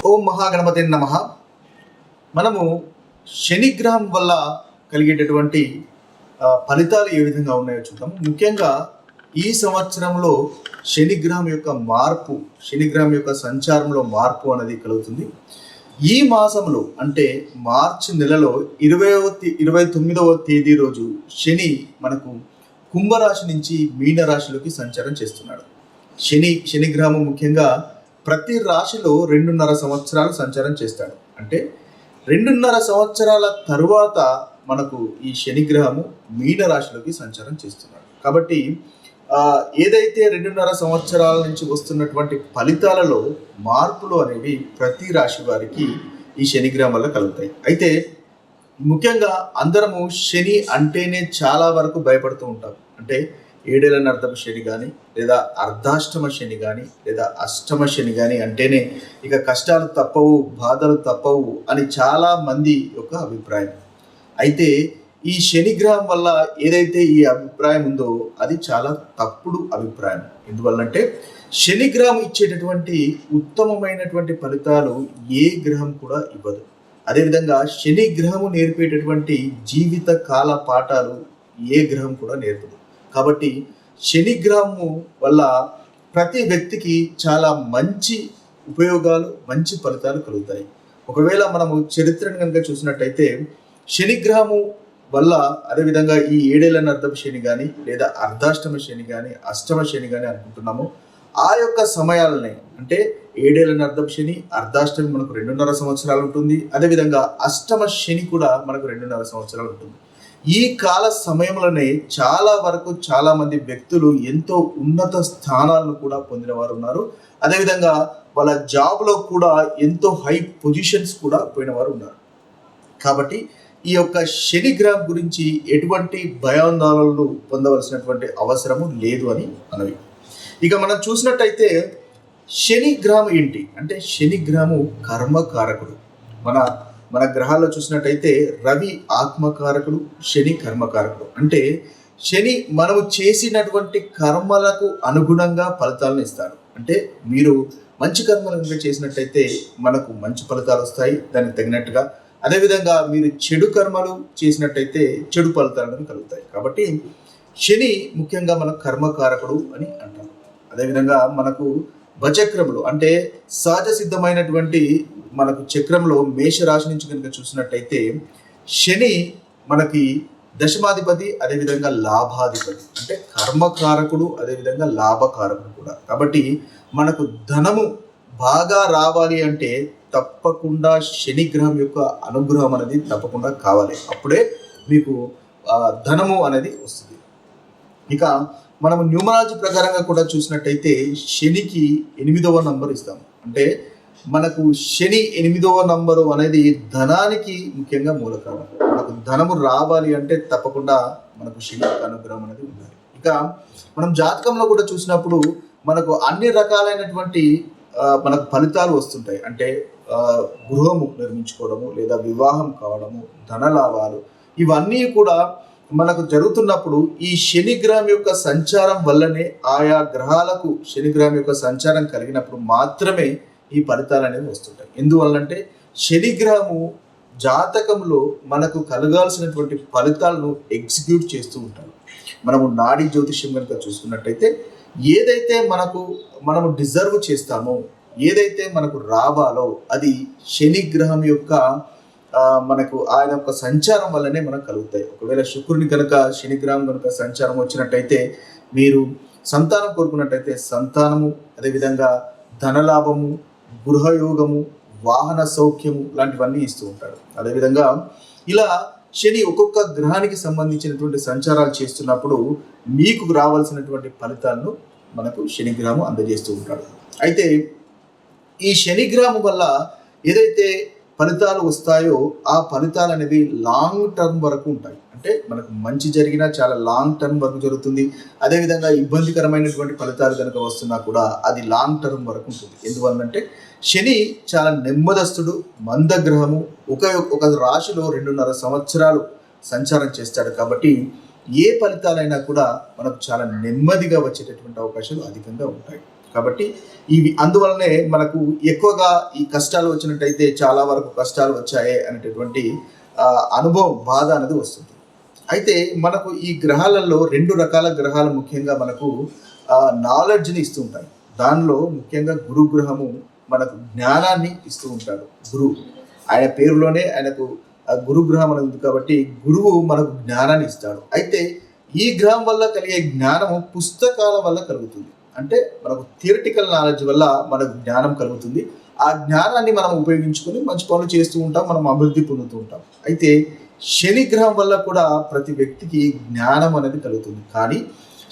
ఓం మహాగణపతి నమః. మనము శనిగ్రహం వల్ల కలిగేటటువంటి ఫలితాలు ఏ విధంగా ఉన్నాయో చూద్దాం. ముఖ్యంగా ఈ సంవత్సరంలో శనిగ్రహం యొక్క సంచారంలో మార్పు అనేది కలుగుతుంది. ఈ మాసంలో అంటే మార్చి నెలలో 29వ తేదీ రోజు శని మనకు కుంభరాశి నుంచి మీనరాశిలోకి సంచారం చేస్తున్నాడు. శనిగ్రహం ముఖ్యంగా ప్రతి రాశిలో 2.5 సంవత్సరాలు సంచారం చేస్తాడు. అంటే 2.5 సంవత్సరాల తరువాత మనకు ఈ శనిగ్రహము మీనరాశిలోకి సంచారం చేస్తున్నాడు. కాబట్టి ఏదైతే 2.5 సంవత్సరాల నుంచి వస్తున్నటువంటి ఫలితాలలో మార్పులు అనేవి ప్రతి రాశి వారికి ఈ శనిగ్రహం వల్ల కలుగుతాయి. అయితే ముఖ్యంగా అందరము శని అంటేనే చాలా వరకు భయపడుతూ ఉంటాం. అంటే 7 ఏళ్ల అర్ధమ శని కానీ లేదా అర్ధాష్టమ శని కానీ లేదా అష్టమ శని కానీ అంటేనే ఇక కష్టాలు తప్పవు, బాధలు తప్పవు అని చాలా మంది యొక్క అభిప్రాయం. అయితే ఈ శనిగ్రహం వల్ల ఏదైతే ఈ అభిప్రాయం ఉందో అది చాలా తప్పుడు అభిప్రాయం. ఎందువల్లంటే శనిగ్రహం ఇచ్చేటటువంటి ఉత్తమమైనటువంటి ఫలితాలు ఏ గ్రహం కూడా ఇవ్వదు. అదేవిధంగా శనిగ్రహము నేర్పేటటువంటి జీవిత కాల పాఠాలు ఏ గ్రహం కూడా నేర్పదు. కాబట్టి శనిగ్రహము వల్ల ప్రతి వ్యక్తికి చాలా మంచి ఉపయోగాలు, మంచి ఫలితాలు కలుగుతాయి. ఒకవేళ మనము చరిత్రను కనుక చూసినట్టయితే శనిగ్రహము వల్ల అదేవిధంగా ఈ 7 ఏళ్ల అర్ధమ శని కానీ లేదా అర్ధాష్టమ శని కానీ అష్టమ శని కానీ అనుకుంటున్నాము. ఆ యొక్క సమయాలనే అంటే 7 ఏళ్ల అర్ధమ శని, అర్ధాష్టమి మనకు 2.5 సంవత్సరాలు ఉంటుంది. అదేవిధంగా అష్టమ శని కూడా మనకు 2.5 సంవత్సరాలు ఉంటుంది. ఈ కాల సమయంలోనే చాలా మంది వ్యక్తులు ఎంతో ఉన్నత స్థానాలను కూడా పొందిన వారు ఉన్నారు. అదేవిధంగా వాళ్ళ జాబ్లో కూడా ఎంతో హై పొజిషన్స్ కూడా పోయిన వారు ఉన్నారు. కాబట్టి ఈ యొక్క శనిగ్రహం గురించి ఎటువంటి భయాందోళనలు పొందవలసినటువంటి అవసరము లేదు అని మనవి. ఇక మనం చూసినట్టయితే శనిగ్రహం ఏంటి అంటే శనిగ్రహము కర్మకారకుడు. మన గ్రహాల్లో చూసినట్టయితే రవి ఆత్మకారకుడు, శని కర్మకారకుడు. అంటే శని మనము చేసినటువంటి కర్మలకు అనుగుణంగా ఫలితాలను ఇస్తాడు. అంటే మీరు మంచి కర్మలు చేసినట్టయితే మనకు మంచి ఫలితాలు వస్తాయి దానికి తగినట్టుగా. అదేవిధంగా మీరు చెడు కర్మలు చేసినట్టయితే చెడు ఫలితాలను కలుగుతాయి. కాబట్టి శని ముఖ్యంగా మన కర్మకారకుడు అని అంటారు. అదేవిధంగా మనకు భచక్రములు అంటే సహజ సిద్ధమైనటువంటి మనకు చక్రంలో మేషరాశి నుంచి కనుక చూసినట్టయితే శని మనకి దశమాధిపతి, అదేవిధంగా లాభాధిపతి. అంటే కర్మకారకుడు, అదేవిధంగా లాభకారకుడు కూడా. కాబట్టి మనకు ధనము బాగా రావాలి అంటే తప్పకుండా శనిగ్రహం యొక్క అనుగ్రహం అనేది తప్పకుండా కావాలి. అప్పుడే మీకు ధనము అనేది వస్తుంది. ఇక మనము న్యూమరాలజీ ప్రకారంగా కూడా చూసినట్టయితే శనికి 8వ నంబర్ ఇస్తాము. అంటే మనకు శని 8వ నంబరు అనేది ధనానికి ముఖ్యంగా మూలకారణం. మనకు ధనము రావాలి అంటే తప్పకుండా మనకు శని అనుగ్రహం అనేది ఉండాలి. ఇక మనం జాతకంలో కూడా చూసినప్పుడు మనకు అన్ని రకాలైనటువంటి మనకు ఫలితాలు వస్తుంటాయి. అంటే గృహము నిర్మించుకోవడము లేదా వివాహం కావడము, ధనలాభాలు ఇవన్నీ కూడా మనకు జరుగుతున్నప్పుడు ఈ శనిగ్రహం యొక్క సంచారం వల్లనే ఆయా గ్రహాలకు శనిగ్రహం యొక్క సంచారం కలిగినప్పుడు మాత్రమే ఈ ఫలితాలు అనేవి వస్తుంటాయి. ఎందువల్లంటే శనిగ్రహము జాతకంలో మనకు కలగాల్సినటువంటి ఫలితాలను ఎగ్జిక్యూట్ చేస్తూ ఉంటారు. మనము నాడీ జ్యోతిష్యం కనుక చూసుకున్నట్టయితే ఏదైతే మనము డిజర్వ్ చేస్తామో, ఏదైతే మనకు రావాలో అది శనిగ్రహం యొక్క మనకు ఆయన యొక్క సంచారం వల్లనే మనకు కలుగుతాయి. ఒకవేళ శుక్రుని కనుక శనిగ్రహం కనుక సంచారం వచ్చినట్టయితే మీరు సంతానం కోరుకున్నట్టయితే సంతానము, అదేవిధంగా ధనలాభము, గృహయోగము, వాహన సౌఖ్యము లాంటివన్నీ ఇస్తూ ఉంటాడు. అదేవిధంగా ఇలా శని ఒక్కొక్క గ్రహానికి సంబంధించినటువంటి సంచారాలు చేస్తున్నప్పుడు మీకు రావాల్సినటువంటి ఫలితాలను మనకు శనిగ్రహము అందజేస్తూ ఉంటాడు. అయితే ఈ శనిగ్రహం వల్ల ఏదైతే ఫలితాలు వస్తాయో ఆ ఫలితాలు అనేవి లాంగ్ టర్మ్ వరకు ఉంటాయి. అంటే మనకు మంచి జరిగినా చాలా లాంగ్ టర్మ్ వరకు జరుగుతుంది. అదేవిధంగా ఇబ్బందికరమైనటువంటి ఫలితాలు కనుక వస్తున్నా కూడా అది లాంగ్ టర్మ్ వరకు ఉంటుంది. ఎందువల్లంటే శని చాలా నెమ్మదస్తుడు, మందగ్రహము. ఒక రాశిలో 2.5 సంవత్సరాలు సంచారం చేస్తాడు. కాబట్టి ఏ ఫలితాలైనా కూడా మనకు చాలా నెమ్మదిగా వచ్చేటటువంటి అవకాశాలు అధికంగా ఉంటాయి. కాబట్టి ఇవి అందువల్లనే మనకు ఎక్కువగా ఈ కష్టాలు వచ్చినట్టయితే చాలా వరకు కష్టాలు వచ్చాయి అనేటటువంటి అనుభవం, బాధ అనేది వస్తుంది. అయితే మనకు ఈ గ్రహాలలో 2 రకాల గ్రహాలు ముఖ్యంగా మనకు నాలెడ్జ్ని ఇస్తూ ఉంటాయి. దానిలో ముఖ్యంగా గురు గ్రహము మనకు జ్ఞానాన్ని ఇస్తూ ఉంటాడు. గురువు ఆయన పేరులోనే ఆయనకు గురు గ్రహం అనేది ఉంది కాబట్టి గురువు మనకు జ్ఞానాన్ని ఇస్తాడు. అయితే ఈ గ్రహం వల్ల కలిగే జ్ఞానము పుస్తకాల వల్ల కలుగుతుంది. అంటే మనకు థియరిటికల్ నాలెడ్జ్ వల్ల మనకు జ్ఞానం కలుగుతుంది. ఆ జ్ఞానాన్ని మనం ఉపయోగించుకొని మంచి పనులు చేస్తూ ఉంటాం, మనం అభివృద్ధి పొందుతూ ఉంటాం. అయితే శని గ్రహం వల్ల కూడా ప్రతి వ్యక్తికి జ్ఞానం అనేది కలుగుతుంది. కానీ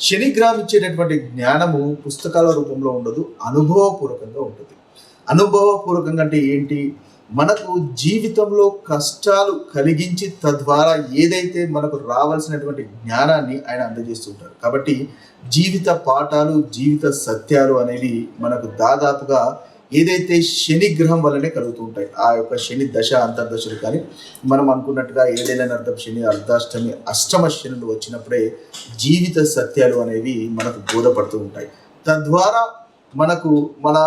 శని గ్రహం ఇచ్చేటటువంటి జ్ఞానము పుస్తకాల రూపంలో ఉండదు, అనుభవపూర్వకంగా ఉంటుంది. అనుభవపూర్వకంగా అంటే ఏంటి? మనకు జీవితంలో కష్టాలు కలిగించి తద్వారా ఏదైతే మనకు రావాల్సినటువంటి జ్ఞానాన్ని ఆయన అందజేస్తుంటారు. కాబట్టి జీవిత పాఠాలు, జీవిత సత్యాలు అనేవి మనకు దాదాపుగా ఏదైతే శని గ్రహం వల్లనే కలుగుతూ ఉంటాయి. ఆ యొక్క శని దశ అంతర్దశలు కానీ మనం అనుకున్నట్టుగా ఏదైనా అర్థం శని, అర్ధాష్టమి, అష్టమ శనులు వచ్చినప్పుడే జీవిత సత్యాలు అనేవి మనకు బోధపడుతూ ఉంటాయి. తద్వారా మనకు మన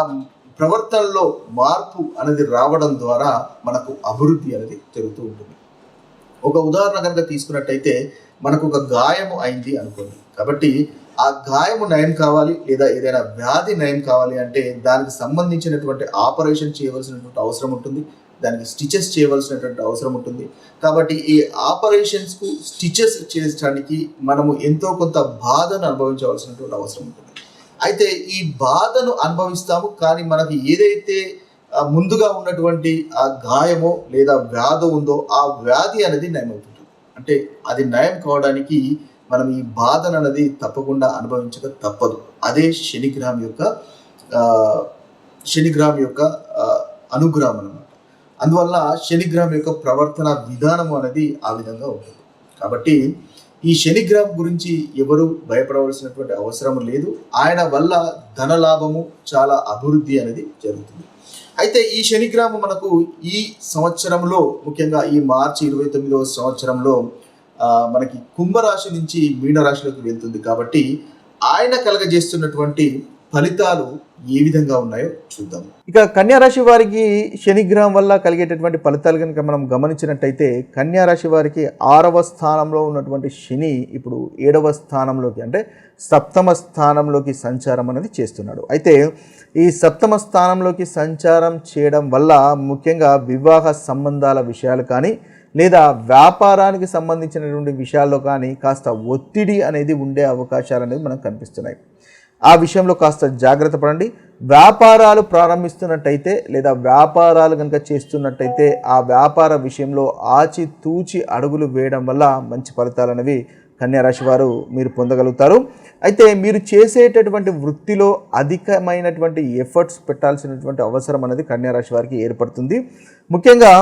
ప్రవర్తనలో మార్పు అనేది రావడం ద్వారా మనకు అభివృద్ధి అనేది జరుగుతూ ఉంటుంది. ఒక ఉదాహరణ కనుక తీసుకున్నట్టయితే మనకు ఒక గాయము అయింది అనుకోండి. కాబట్టి ఆ గాయము నయం కావాలి లేదా ఏదైనా వ్యాధి నయం కావాలి అంటే దానికి సంబంధించినటువంటి ఆపరేషన్ చేయవలసినటువంటి అవసరం ఉంటుంది, దానికి స్టిచెస్ చేయవలసినటువంటి అవసరం ఉంటుంది. కాబట్టి ఈ ఆపరేషన్స్కు స్టిచెస్ చేయడానికి మనము ఎంతో కొంత బాధను అనుభవించవలసినటువంటి అవసరం ఉంటుంది. అయితే ఈ బాధను అనుభవిస్తాము, కానీ మనకి ఏదైతే ముందుగా ఉన్నటువంటి ఆ గాయమో లేదా వ్యాధి ఉందో ఆ వ్యాధి అనేది నయమవుతుంది. అంటే అది నయం కావడానికి మనం ఈ బాధను అనేది తప్పకుండా అనుభవించక తప్పదు. అదే శనిగ్రహం యొక్క అనుగ్రహం అన్నమాట. అందువల్ల శనిగ్రహం యొక్క ప్రవర్తన విధానం అనేది ఆ విధంగా ఉంటుంది. కాబట్టి ఈ శనిగ్రహం గురించి ఎవరు భయపడవలసినటువంటి అవసరం లేదు. ఆయన వల్ల ధన లాభము, చాలా అభివృద్ధి అనేది జరుగుతుంది. అయితే ఈ శనిగ్రహం మనకు ఈ సంవత్సరంలో ముఖ్యంగా ఈ మార్చి 29వ సంవత్సరంలో మనకి కుంభరాశి నుంచి మీనరాశిలోకి వెళ్తుంది. కాబట్టి ఆయన కలగజేస్తున్నటువంటి ఫలితాలు ఏ విధంగా ఉన్నాయో చూద్దాం. ఇక కన్యారాశి వారికి శనిగ్రహం వల్ల కలిగేటటువంటి ఫలితాలు కనుక మనం గమనించినట్టయితే కన్యారాశి వారికి 6వ స్థానంలో ఉన్నటువంటి శని ఇప్పుడు 7వ స్థానంలోకి అంటే సప్తమ స్థానంలోకి సంచారం అనేది చేస్తున్నాడు. అయితే ఈ సప్తమ స్థానంలోకి సంచారం చేయడం వల్ల ముఖ్యంగా వివాహ సంబంధాల విషయాలు కానీ లేదా వ్యాపారానికి సంబంధించినటువంటి విషయాల్లో కానీ కాస్త ఒత్తిడి అనేది ఉండే అవకాశాలు అనేవి మనకు కనిపిస్తున్నాయి. ఆ విషయంలో కాస్త జాగ్రత్త పడండి. వ్యాపారాలు ప్రారంభిస్తున్నట్టయితే లేదా వ్యాపారాలు కనుక చేస్తున్నట్టయితే ఆ వ్యాపార విషయంలో ఆచితూచి అడుగులు వేయడం వల్ల మంచి ఫలితాలు అనేవి కన్యారాశి వారు మీరు పొందగలుగుతారు. అయితే మీరు చేసేటటువంటి వృత్తిలో అధికమైనటువంటి ఎఫర్ట్స్ పెట్టాల్సినటువంటి అవసరం అనేది కన్యారాశి వారికి ఏర్పడుతుంది. ముఖ్యంగా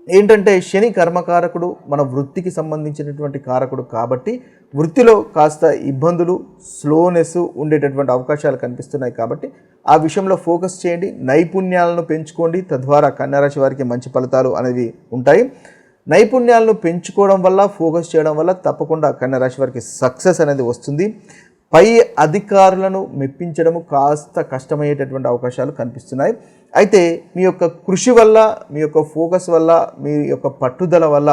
ఏంటంటే శని కర్మకారకుడు, మన వృత్తికి సంబంధించినటువంటి కారకుడు కాబట్టి వృత్తిలో కాస్త ఇబ్బందులు, స్లోనెస్ ఉండేటటువంటి అవకాశాలు కనిపిస్తున్నాయి. కాబట్టి ఆ విషయంలో ఫోకస్ చేయండి, నైపుణ్యాలను పెంచుకోండి. తద్వారా కన్యారాశి వారికి మంచి ఫలితాలు అనేవి ఉంటాయి. నైపుణ్యాలను పెంచుకోవడం వల్ల, ఫోకస్ చేయడం వల్ల తప్పకుండా కన్యారాశి వారికి సక్సెస్ అనేది వస్తుంది. పై అధికారులను మెప్పించడము కాస్త కష్టమయ్యేటటువంటి అవకాశాలు కనిపిస్తున్నాయి. అయితే మీ యొక్క కృషి వల్ల, మీ ఫోకస్ వల్ల, మీ పట్టుదల వల్ల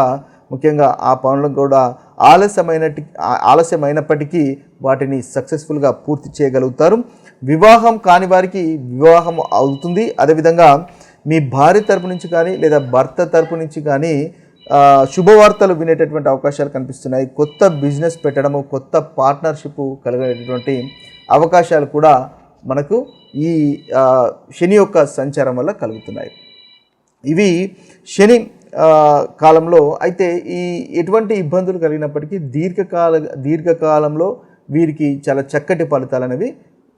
ముఖ్యంగా ఆ పనులను కూడా ఆలస్యమైనప్పటికీ వాటిని సక్సెస్ఫుల్గా పూర్తి చేయగలుగుతారు. వివాహం కాని వారికి వివాహం అవుతుంది. అదేవిధంగా మీ భార్య తరపు నుంచి కానీ లేదా భర్త తరపు నుంచి కానీ శుభవార్తలు వినేటటువంటి అవకాశాలు కనిపిస్తున్నాయి. కొత్త బిజినెస్ పెట్టడము, కొత్త పార్ట్నర్షిప్ కలిగేటటువంటి అవకాశాలు కూడా మనకు ఈ శని యొక్క సంచారం వల్ల కలుగుతున్నాయి. ఇవి శని కాలంలో. అయితే ఈ ఎటువంటి ఇబ్బందులు కలిగినప్పటికీ దీర్ఘకాలంలో వీరికి చాలా చక్కటి ఫలితాలు అనేవి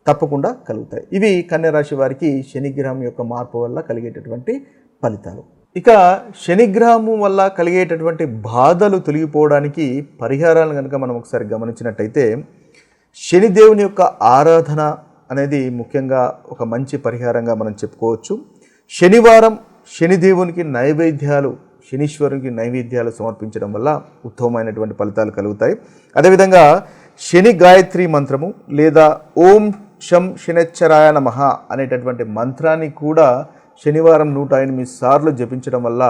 తప్పకుండా కలుగుతాయి. ఇవి కన్యారాశి వారికి శనిగ్రహం యొక్క మార్పు వల్ల కలిగేటటువంటి ఫలితాలు. ఇక శనిగ్రహము వల్ల కలిగేటటువంటి బాధలు తొలగిపోవడానికి పరిహారాలను కనుక మనం ఒకసారి గమనించినట్టయితే శనిదేవుని యొక్క ఆరాధన అనేది ముఖ్యంగా ఒక మంచి పరిహారంగా మనం చెప్పుకోవచ్చు. శనివారం శనిదేవునికి నైవేద్యాలు, శనీశ్వరునికి నైవేద్యాలు సమర్పించడం వల్ల ఉత్తమమైనటువంటి ఫలితాలు కలుగుతాయి. అదేవిధంగా శని గాయత్రి మంత్రము లేదా ఓం షం శనిశ్చరాయ నమః అనేటటువంటి మంత్రాన్ని కూడా శనివారం 108 సార్లు జపించడం వల్ల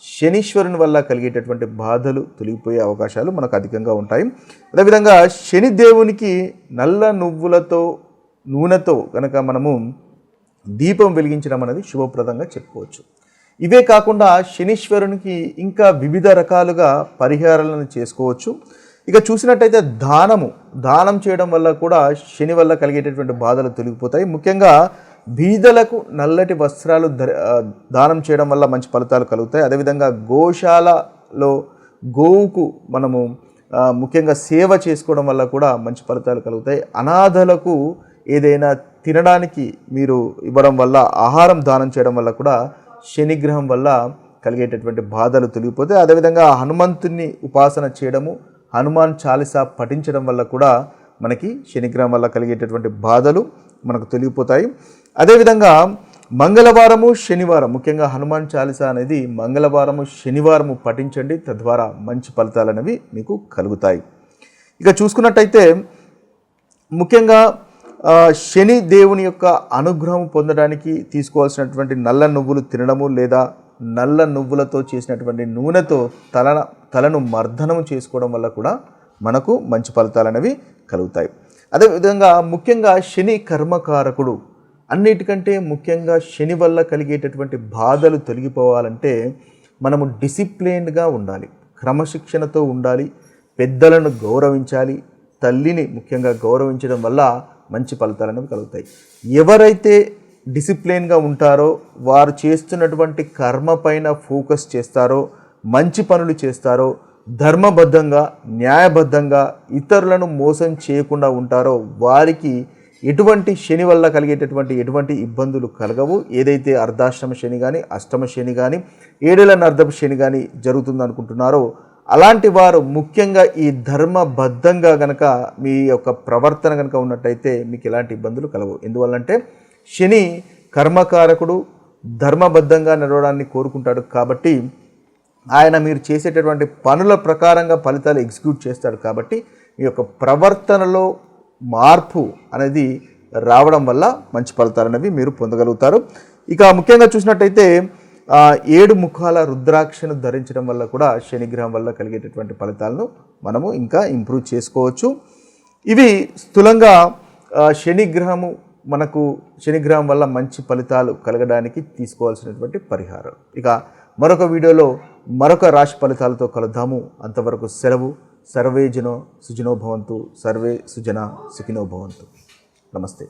శనీశ్వరుని వల్ల కలిగేటటువంటి బాధలు తొలగిపోయే అవకాశాలు మనకు అధికంగా ఉంటాయి. అదేవిధంగా శని దేవునికి నల్ల నువ్వులతో నూనెతో కనుక మనము దీపం వెలిగించడం అనేది శుభప్రదంగా చెప్పుకోవచ్చు. ఇవే కాకుండా శనీశ్వరునికి ఇంకా వివిధ రకాలుగా పరిహారాలను చేసుకోవచ్చు. ఇక చూసినట్టయితే దానం చేయడం వల్ల కూడా శని వల్ల కలిగేటటువంటి బాధలు తొలగిపోతాయి. ముఖ్యంగా బీదలకు నల్లటి వస్త్రాలు దానం చేయడం వల్ల మంచి ఫలితాలు కలుగుతాయి. అదేవిధంగా గోశాలలో గోవుకు మనము ముఖ్యంగా సేవ చేసుకోవడం వల్ల కూడా మంచి ఫలితాలు కలుగుతాయి. అనాథలకు ఏదైనా తినడానికి మీరు ఇవ్వడం వల్ల, ఆహారం దానం చేయడం వల్ల కూడా శనిగ్రహం వల్ల కలిగేటటువంటి బాధలు తొలగిపోతాయి. అదేవిధంగా హనుమంతుని ఉపాసన చేయడము, హనుమాన్ చాలీసా పఠించడం వల్ల కూడా మనకి శనిగ్రహం వల్ల కలిగేటటువంటి బాధలు మనకు తొలగిపోతాయి. అదేవిధంగా మంగళవారము శనివారం, ముఖ్యంగా హనుమాన్ చాలీసా అనేది మంగళవారము శనివారము పఠించండి, తద్వారా మంచి ఫలితాలు అనేవి మీకు కలుగుతాయి. ఇక చూసుకున్నట్టయితే ముఖ్యంగా శని దేవుని యొక్క అనుగ్రహం పొందడానికి తీసుకోవాల్సినటువంటి నల్ల నువ్వులు తినడము, లేదా నల్ల నువ్వులతో చేసినటువంటి నూనెతో తలను మర్దనం చేసుకోవడం వల్ల కూడా మనకు మంచి ఫలితాలు అనేవి కలుగుతాయి. అదేవిధంగా ముఖ్యంగా శని కర్మకారకుడు. అన్నిటికంటే ముఖ్యంగా శని వల్ల కలిగేటటువంటి బాధలు తొలగిపోవాలంటే మనము డిసిప్లిన్డ్గా ఉండాలి, క్రమశిక్షణతో ఉండాలి, పెద్దలను గౌరవించాలి, తల్లిని ముఖ్యంగా గౌరవించడం వల్ల మంచి ఫలితాలు అనేవి కలుగుతాయి. ఎవరైతే డిసిప్లిన్గా ఉంటారో, వారు చేస్తున్నటువంటి కర్మ పైన ఫోకస్ చేస్తారో, మంచి పనులు చేస్తారో, ధర్మబద్ధంగా న్యాయబద్ధంగా ఇతరులను మోసం చేయకుండా ఉంటారో వారికి ఎటువంటి శని వల్ల కలిగేటటువంటి ఎటువంటి ఇబ్బందులు కలగవు. ఏదైతే అర్ధాష్టమ శని కానీ, అష్టమ శని కానీ, 7 ఏళ్ల అర్ధపు శని కానీ జరుగుతుందనుకుంటున్నారో అలాంటి వారు ముఖ్యంగా ఈ ధర్మబద్ధంగా కనుక మీ యొక్క ప్రవర్తన కనుక ఉన్నట్టయితే మీకు ఎలాంటి ఇబ్బందులు కలవు. ఎందువల్లంటే శని కర్మకారకుడు, ధర్మబద్ధంగా నడవడాన్ని కోరుకుంటాడు. కాబట్టి ఆయన మీరు చేసేటటువంటి పనుల ప్రకారంగా ఫలితాలు ఎగ్జిక్యూట్ చేస్తాడు. కాబట్టి మీ యొక్క ప్రవర్తనలో మార్పు అనేది రావడం వల్ల మంచి ఫలితాలు అనేవి మీరు పొందగలుగుతారు. ఇక ముఖ్యంగా చూసినట్టయితే 7 ముఖాల రుద్రాక్షను ధరించడం వల్ల కూడా శనిగ్రహం వల్ల కలిగేటటువంటి ఫలితాలను మనము ఇంకా ఇంప్రూవ్ చేసుకోవచ్చు. ఇవి స్థూలంగా శనిగ్రహం వల్ల మంచి ఫలితాలు కలగడానికి తీసుకోవాల్సినటువంటి పరిహారం. ఇక మరొక వీడియోలో మరొక రాశి ఫలితాలతో కలుద్దాము. అంతవరకు సెలవు. సర్వే జనో సుజనో భవంతు, సర్వే సుజన సుఖినో భవంతు. నమస్తే.